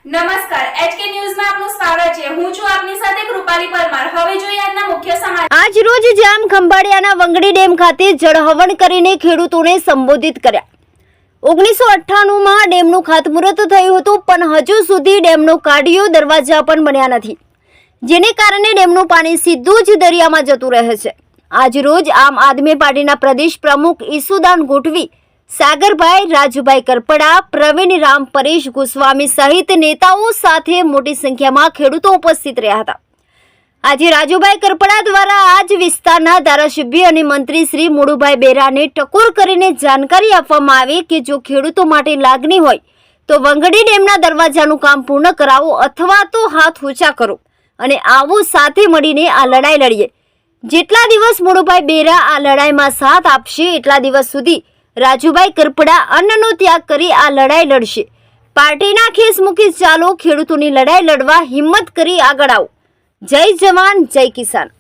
નમસ્કાર એચકે ન્યૂઝમાં આપનું સ્વાગત છે। હું છું આપની સાથે કૃપાલી પરમાર। હવે જોઈએ આજના મુખ્ય સમાચાર। આજ રોજ જામ ખંભાળિયાના વંગડી ડેમ ખાતે જળહવન કરીને ખેડૂતોને સંબોધિત કર્યા। 1998માં ડેમનું ખાતમુહૂર્ત થયું હતું, પણ હજુ સુધી ડેમનો કાઢિયો દરવાજા પણ બન્યા નથી, જેને કારણે ડેમનું પાણી સીધું જ દરિયામાં જતું રહે છે। આજ રોજ આમ આદમી પાર્ટીના પ્રદેશ પ્રમુખ ઈસુદાન ગોઠવી, સાગરભાઈ, રાજુભાઈ કરપડા, પ્રવીણ રામ, પરેશ ગોસ્વામી સહિત નેતાઓ સાથે મોટી સંખ્યામાં ખેડૂતો ઉપસ્થિત રહ્યા હતા। આજે રાજુભાઈ કરપડા દ્વારા આજ વિસ્તારના ધારાસભ્ય અને મંત્રી શ્રી મુળુભાઈ બેરાને ટકોર કરીને જાણકારી આપવામાં આવી કે જો ખેડૂતો માટે લાગણી હોય તો વંગડી ડેમના દરવાજાનું કામ પૂર્ણ કરાવો અથવા તો હાથ ઊંચા કરો અને આવો સાથે મળીને આ લડાઈ લડીએ। જેટલા દિવસ મુળુભાઈ બેરા આ લડાઈમાં સાથ આપશે એટલા દિવસ સુધી રાજુભાઈ કરપડા અન્નનો ત્યાગ કરી આ લડાઈ લડશે। પાર્ટીના ખેસ મૂકી ચાલો ખેડૂતોની લડાઈ લડવા હિંમત કરી આગળ આવો। જય જવાન, જય કિસાન।